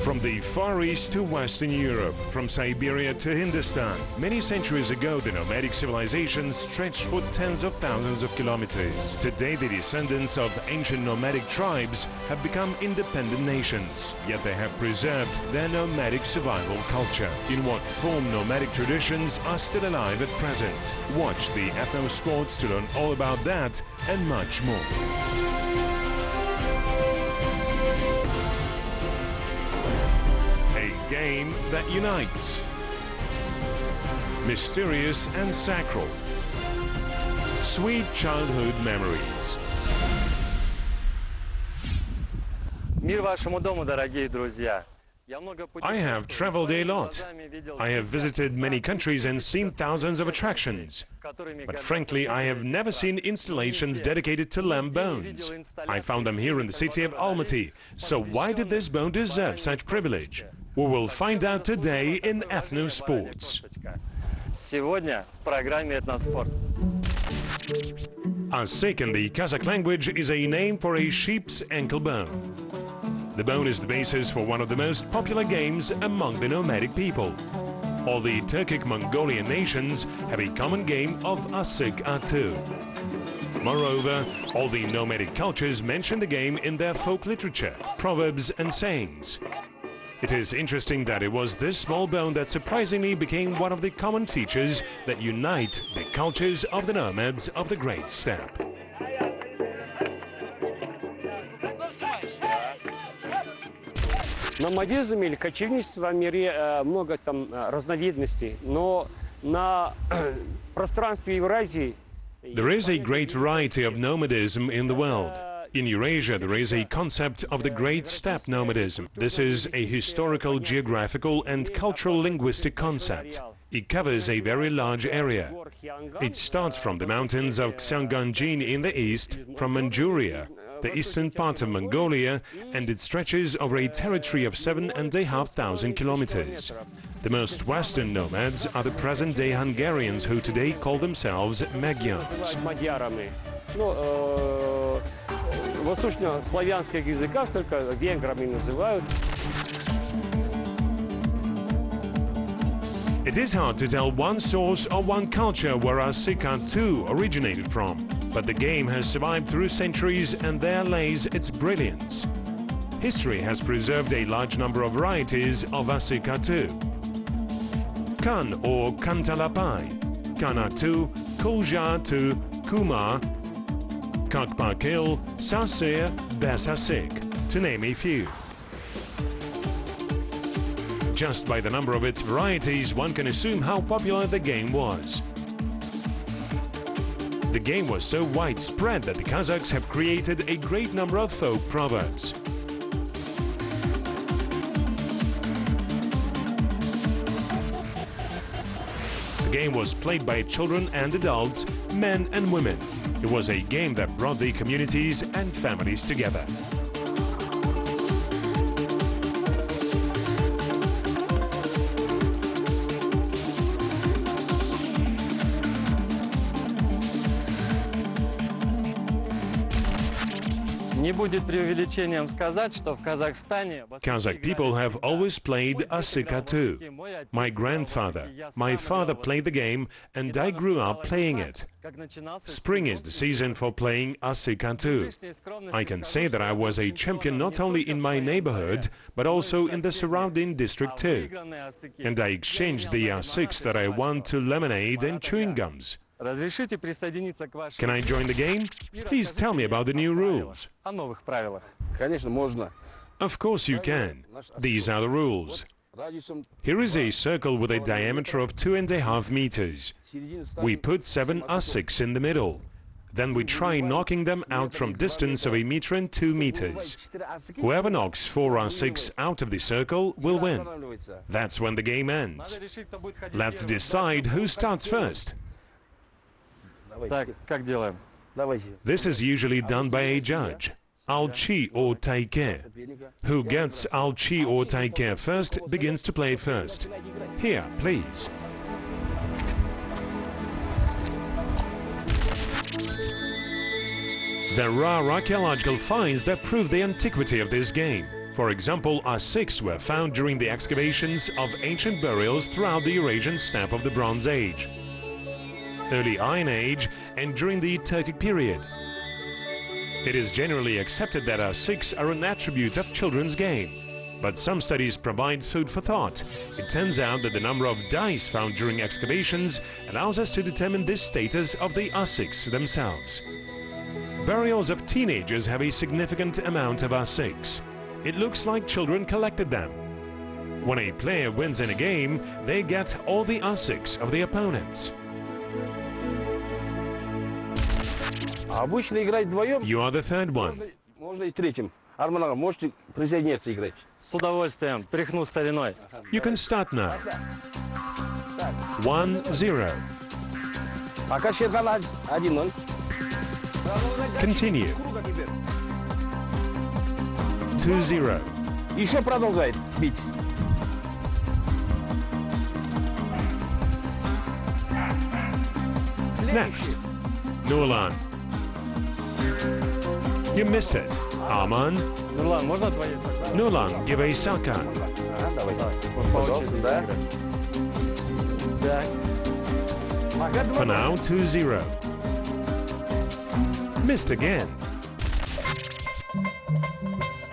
From the Far East to Western Europe, from Siberia to Hindustan, many centuries ago the nomadic civilization stretched for tens of thousands of kilometers. Today the descendants of ancient nomadic tribes have become independent nations, yet they have preserved their nomadic survival culture. In what form nomadic traditions are still alive at present? Watch the Ethnosports to learn all about that and much more. Game that unites, mysterious and sacral, sweet childhood memories. Мир вашему дому, дорогие друзья. I have traveled a lot. I have visited many countries and seen thousands of attractions. But frankly, I have never seen installations dedicated to lamb bones. I found them here in the city of Almaty. So why did this bone deserve such privilege? We will find out today in Ethnosports. Сегодня в программе Ethnosport. Asyk in the Kazakh language is a name for a sheep's ankle bone. The bone is the basis for one of the most popular games among the nomadic people. All the Turkic Mongolian nations have a common game of Asyk Atu. Moreover, all the nomadic cultures mention the game in their folk literature, proverbs and sayings. It is interesting that it was this small bone that surprisingly became one of the common features that unite the cultures of the nomads of the Great Steppe. Номадизм или кочевничество в мире много там разновидностей, но на пространстве Евразии There is a great variety of nomadism in the world. In Eurasia, there is a concept of the Great Steppe nomadism. This is a historical, geographical and cultural linguistic concept. It covers a very large area. It starts from the mountains of Xianganjin in the east, from Manchuria, the eastern part of Mongolia, and it stretches over a territory of 7,500 kilometers. The most western nomads are the present-day Hungarians, who today call themselves Magyars. Восточнославянских языках только венграми называют. It is hard to tell one source or one culture where Asyk Atu originated from, but the game has survived through centuries and there lays its brilliance. History has preserved a large number of varieties of Asyk Atu. Kan or Kantalapai, Kanatu, Kuljatu, Kuma, Kakpakil, Sasir, Besasyk, to name a few. Just by the number of its varieties, one can assume how popular the game was. The game was so widespread that the Kazakhs have created a great number of folk proverbs. The game was played by children and adults, men and women. It was a game that brought the communities and families together. Не будет преувеличением сказать, что в Казахстане Kazakh people have always played Asyk Atu. My grandfather, my father played the game and I grew up playing it. Spring is the season for playing Asyk Atu. I can say that I was a champion not only in my neighborhood, but also in the surrounding district too. And I exchanged the Asyks that I won to lemonade and chewing gums. Can I join the game? Please tell me about the new rules. Of course you can. These are the rules. Here is a circle with a diameter of 2.5 meters. We put 7 Asyks in the middle. Then we try knocking them out from distance of 1 meter and 2 meters. Whoever knocks 4 Asyks out of the circle will win. That's when the game ends. Let's decide who starts first. Так, как делаем? This is usually done by a judge, Alchi or Taike. Who gets Alchi or Taike first begins to play first. Here, please. There are archaeological finds that prove the antiquity of this game. For example, Asyks were found during the excavations of ancient burials throughout the Eurasian steppe of the Bronze Age, Early Iron Age, and during the Turkic period. It is generally accepted that Asyks are an attribute of children's game, but some studies provide food for thought. It turns out that the number of dice found during excavations allows us to determine the status of the Asyks themselves. Burials of teenagers have a significant amount of Asyks. It looks like children collected them. When a player wins in a game, they get all the Asyks of the opponents. Обычно играть вдвоем. You are the third one. Можно и третьим. Арман ага, можете присоединяться играть. С удовольствием. Тряхну стариной. You can start now. 1-0. Пока счет 1-0. Continue. 2-0. Еще продолжает бить. Next. Nulan. You missed it. Arman. Нурлан, можно твои сока? Nulan, give a saka. Давай. По Пожалуйста, очереди да. играть. Пока For 2-0. now, 2-0. Missed again.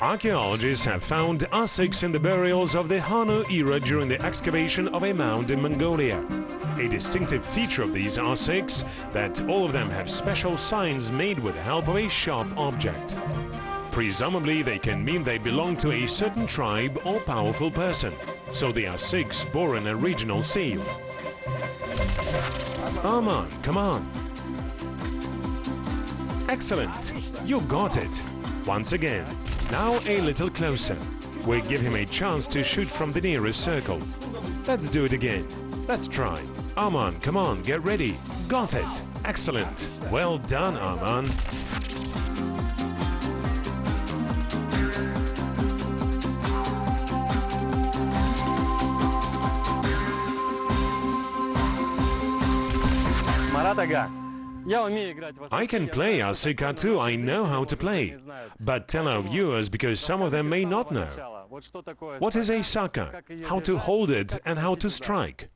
Archaeologists have found Asyks in the burials of the Hanu era during the excavation of a mound in Mongolia. A distinctive feature of these Asyks that all of them have special signs made with the help of a sharp object. Presumably, they can mean they belong to a certain tribe or powerful person, so the Asyks bore in a regional seal. Arman, come on. Excellent. You got it. Once again. Now a little closer. We give him a chance to shoot from the nearest circle. Let's do it again. Let's try. Arman, come on, get ready. Got it. Excellent. Well done, Arman. Марат ага. Я умею играть в I can play Asyk Atu, I know how to play. But tell our viewers, because some of them may not know. What is a saka? How to hold it and how to strike?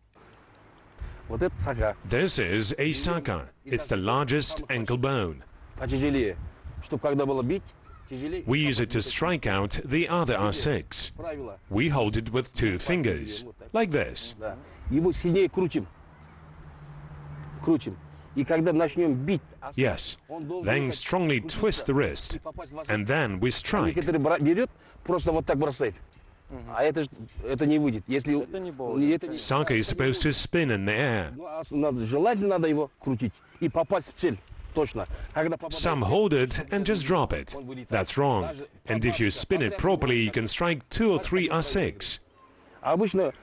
Вот это сага. This is a saka. It's the largest ankle bone. Потяжелее. Чтобы когда было бить, тяжелее. We use it to strike out the other Asyks. Правило. We hold it with 2 fingers, like this. Да. Его сильнее крутим. Крутим. И когда начнем бить, Yes. Then strongly twist the wrist, and then we strike. некоторые берет, просто вот так бросает. А это не выйдет. Если это не- Saka is supposed to spin in the air. желательно надо его крутить и попасть в цель. Точно. Когда попадает Some в цель, hold it and just drop it. That's wrong. And if you spin it properly, you can strike 2 or 3 Asyks. а обычно,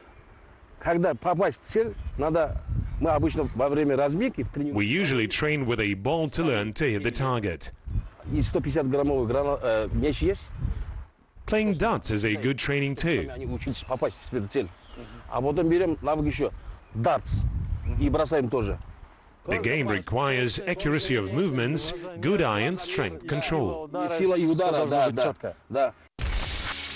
когда попасть в цель, надо. Мы обычно во время разминки в тренировке We usually train with a ball to learn to hit the target. и 150-граммовый мяч есть. Playing darts is a good training too. Они учились попасть в эту цель. А потом берем навык еще дартс и бросаем тоже. The game requires accuracy of movements, good eye and strength control. Сила и удара, да.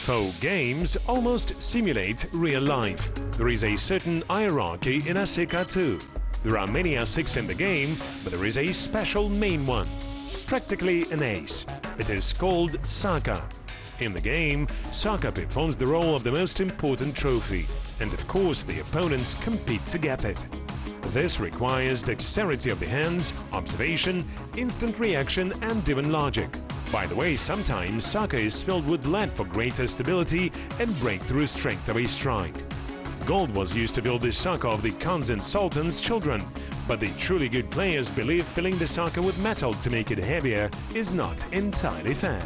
Folk games almost simulate real life. There is a certain hierarchy in Asyk Atu. There are many Asyks in the game, but there is a special main one, practically an ace. It is called Saka. In the game, Saka performs the role of the most important trophy, and of course the opponents compete to get it. This requires dexterity of the hands, observation, instant reaction and even logic. By the way, sometimes Saka is filled with lead for greater stability and breakthrough strength of a strike. Gold was used to build the Saka of the Khans and Sultans' children, but the truly good players believe filling the Saka with metal to make it heavier is not entirely fair.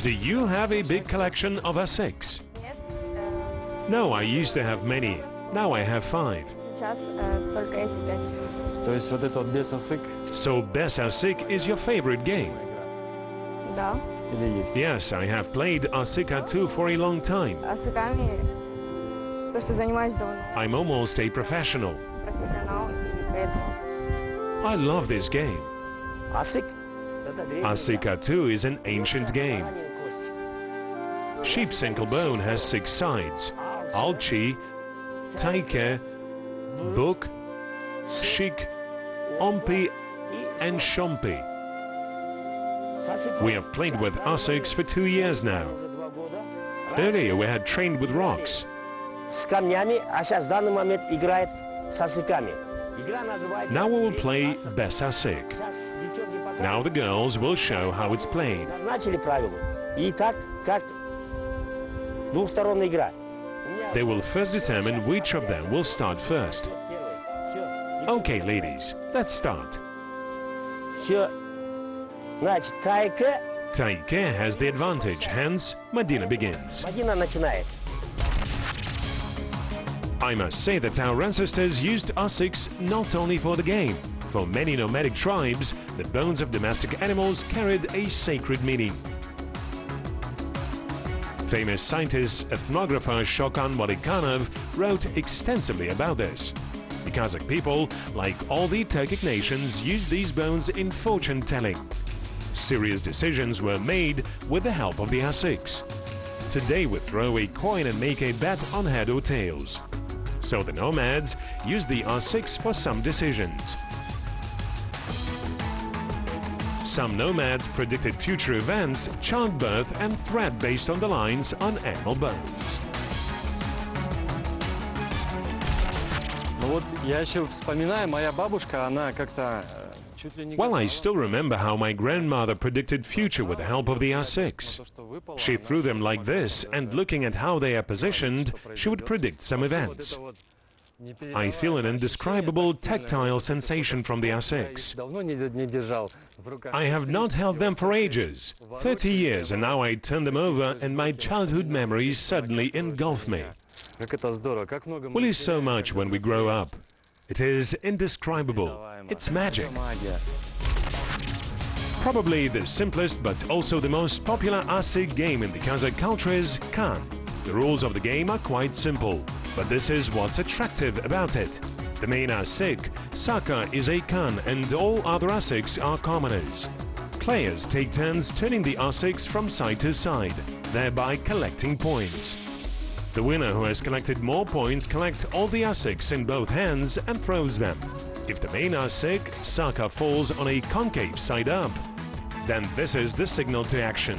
Do you have a big collection of Asyks? No, I used to have many. Now I have 5. Сейчас только эти 5. То есть вот это вот без Asyk So Bes Asyk is your favorite game? Да. или есть? Yes, I have played Asyk Atu for a long time. Асыками То, что занимаюсь давно, I'm almost a professional. профессионал, и поэтому I love this game. Asyk. Это древний Asyk Atu is an ancient game. Sheep's ankle bone has 6 sides: alchi, taike, buk, shik, ompi, and shompi. We have played with Asyks for 2 years now. Earlier we had trained with rocks. С камнями, а сейчас в данный момент играет с асыками. Игра называется... Now we will play Bes Asyk. Сейчас девчонки покажут. Now the girls will show how it's played. Назначили правила. И так, как двухсторонняя игра. They will first determine which of them will start first. Okay, ladies, let's start. Все. Значит, тайка. Taike has the advantage, hence Medina begins. Мадина начинает. I must say that our ancestors used Asyks not only for the game. For many nomadic tribes, the bones of domestic animals carried a sacred meaning. Famous scientist, ethnographer Shokan Walikhanov wrote extensively about this. The Kazakh people, like all the Turkic nations, used these bones in fortune-telling. Serious decisions were made with the help of the Asyks. Today we throw a coin and make a bet on head or tails. So the nomads used the Asyks for some decisions. Some nomads predicted future events, childbirth and threat based on the lines on animal bones. Ну вот я еще вспоминаю, моя бабушка, она как-то чуть ли не... Well, I still remember how my grandmother predicted future with the help of the Asyks. She threw them like this, and looking at how they are positioned, she would predict some events. I feel an indescribable tactile sensation from the Asyks. I have not held them for ages, 30 years, and now I turn them over and my childhood memories suddenly engulf me. We'll use so much when we grow up. It is indescribable. It's magic. Probably the simplest but also the most popular Asyk game in the Kazakh culture is Kan. The rules of the game are quite simple, but this is what's attractive about it. The main Asyk, Saka, is a Kan and all other Asyks are commoners. Players take turns turning the Asyks from side to side, thereby collecting points. The winner who has collected more points collects all the Asyks in both hands and throws them. If the main Asyk, Saka, falls on a concave side up, then this is the signal to action.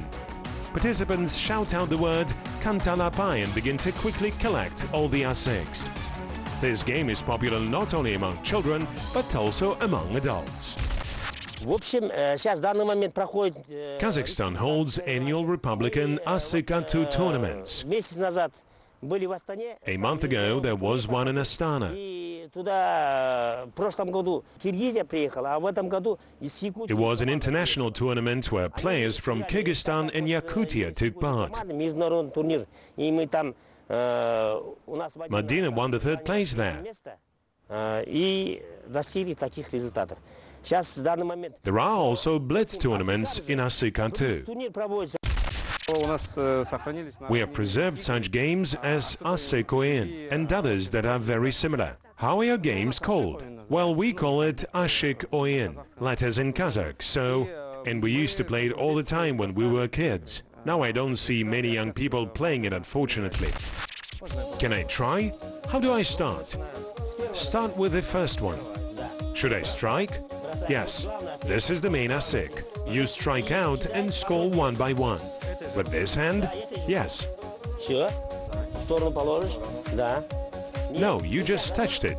Participants shout out the word Kantalapai and begin to quickly collect all the Asyks. This game is popular not only among children, but also among adults. В общем, сейчас в данный момент проходит... Kazakhstan holds annual Republican Asyk Atu tournaments. Месяц назад были в Астане. A month ago, there was one in Astana. И туда в прошлом году Киргизия приехала, а в этом году из Якутии... It was an international tournament where players from Kyrgyzstan and Yakutia took part. Международный турнир. И мы там... у нас... Medina won the third place there. И достигли таких результатов. Сейчас в данный момент... There are also blitz tournaments in Asyk Atu. Турнир проводится... У нас сохранились... We have preserved such games as Asyk Oyen and others that are very similar. How are your games called? Well, we call it Asyk Oyen, letters in Kazakh, so... And we used to play it all the time when we were kids. Now I don't see many young people playing it, unfortunately. Can I try? How do I start? Start with the first one. Should I strike? Yes, this is the main Asyk. You strike out and score one by one. With this hand? Yes. Все. В сторону положишь? Да. No, you just touched it.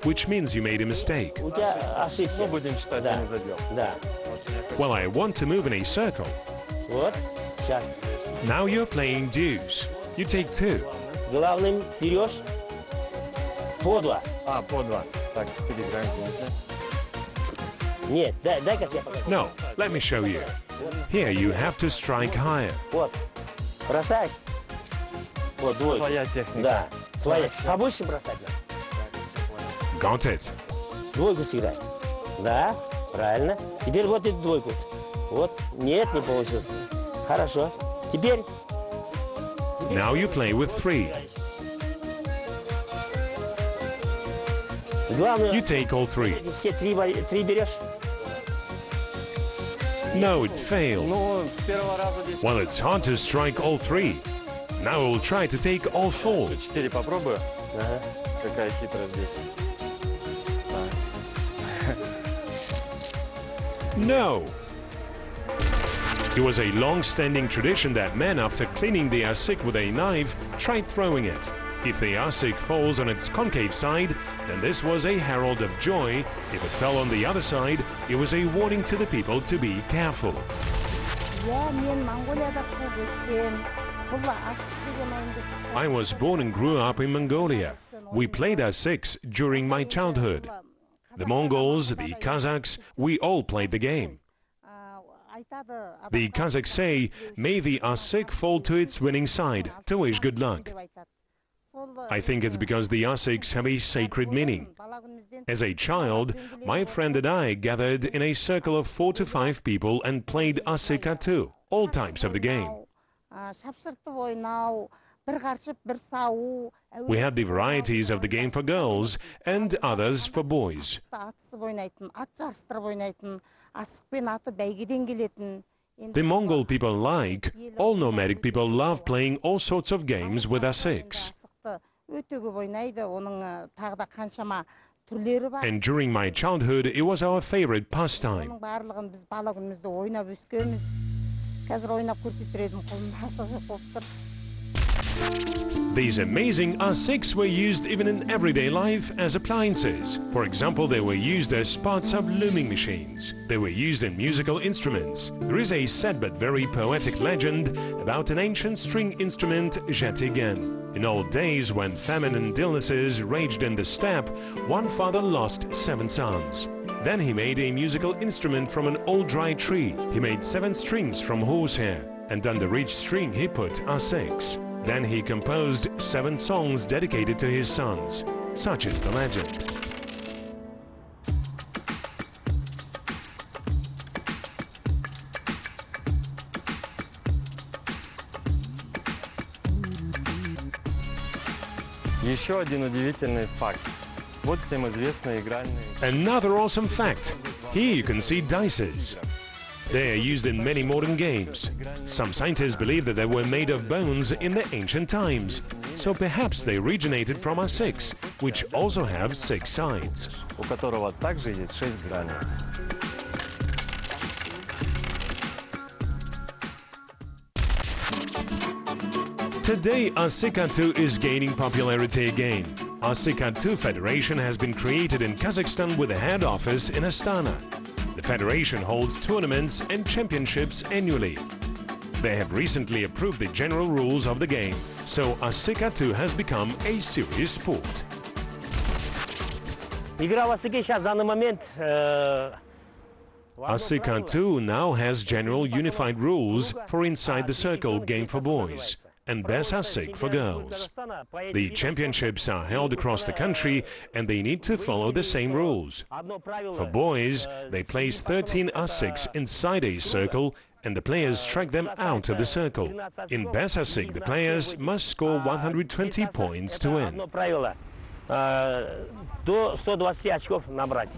Which means you made a mistake. У тебя ошибся. Будем считать, Да. я не задел. Да. Well, I want to move in a circle. Вот. Сейчас. Now you're playing deuce. You take two. Главным берешь по два. А, по два. Так, переиграем, извините. Нет, дай-ка я покажу. No, let me show you. Here you have to strike higher. Вот. Бросай. Вот, двойку. Своя техника. Да, своя. Так, Побольше бросать надо. Got it. Двойку сыграй. Да, правильно. Теперь вот эту двойку. Вот. Нет, не получилось. Хорошо. Теперь. Now you play with three. Главное, You take all three. все три берешь. No, it failed. Ну, с первого раза здесь... Well, it's hard to strike all three. Now we'll try to take all four. 4 попробую. Ага. Какая хитрость здесь. No. It was a long-standing tradition that men, after cleaning the asyk with a knife, tried throwing it. If the asyk falls on its concave side, then this was a herald of joy. If it fell on the other side, it was a warning to the people to be careful. I was born and grew up in Mongolia. We played asyks during my childhood. The Mongols, the Kazakhs, we all played the game. The Kazakhs say, may the asyk fall to its winning side, to wish good luck. I think it's because the asyks have a sacred meaning. As a child, my friend and I gathered in a circle of 4 to 5 people and played Asyk Atu, all types of the game. We had the varieties of the game for girls and others for boys. The Mongol people like, all nomadic people love playing all sorts of games with asyks. And during my childhood, it was our favorite pastime. These amazing asyks were used even in everyday life as appliances. For example, they were used as parts of looming machines. They were used in musical instruments. There is a sad but very poetic legend about an ancient string instrument, jatigen. In old days, when famine and illnesses raged in the steppe, one father lost 7 sons. Then he made a musical instrument from an old dry tree. He made 7 strings from horsehair, and under each string he put asyks. Then he composed 7 songs dedicated to his sons. Such is the legend. Еще один удивительный факт. Вот всем известные игральные... Another awesome fact. Here you can see dices. They are used in many modern games. Some scientists believe that they were made of bones in the ancient times. So perhaps they originated from asyks, which also have 6 sides. у которого также есть 6 граней. Today, Asyk Atu is gaining popularity again. Asyk Atu Federation has been created in Kazakhstan with a head office in Astana. The federation holds tournaments and championships annually. They have recently approved the general rules of the game, so Asyk Atu has become a serious sport. Игра в асыке сейчас в данный момент... Asyk Atu now has general unified rules for inside the circle game for boys and Bes Asyk for girls. The championships are held across the country and they need to follow the same rules. For boys, they place 13 Asyks inside a circle and the players strike them out of the circle. In Bes Asyk, the players must score 120 points to win. До 120 очков набрать.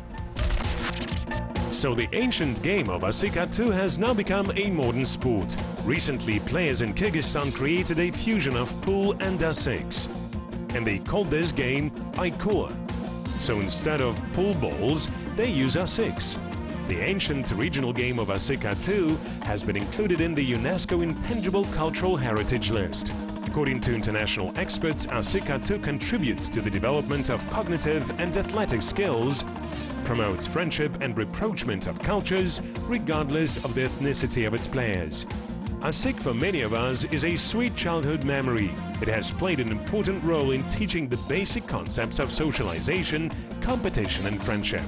So the ancient game of Asyk Atu has now become a modern sport. Recently, players in Kyrgyzstan created a fusion of pool and asyks, and they called this game Aikur. So instead of pool balls, they use asyks. The ancient regional game of Asyk Atu has been included in the UNESCO Intangible Cultural Heritage List. According to international experts, Asyk Atu contributes to the development of cognitive and athletic skills, promotes friendship and rapprochement of cultures, regardless of the ethnicity of its players. Asyk, for many of us, is a sweet childhood memory. It has played an important role in teaching the basic concepts of socialization, competition and friendship.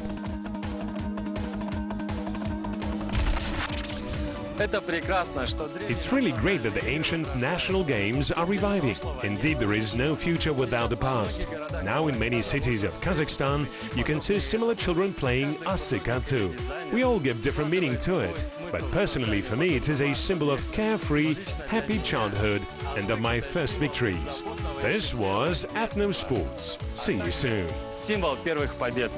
Это прекрасно, что It's really great that the ancient national games are reviving. Indeed, there is no future without the past. Now in many cities of Kazakhstan, you can see similar children playing Asyk Atu. We all give different meaning to it, but personally for me it is a symbol of carefree, happy childhood and of my first victories. This was Ethnosport. See you soon. символ первых побед.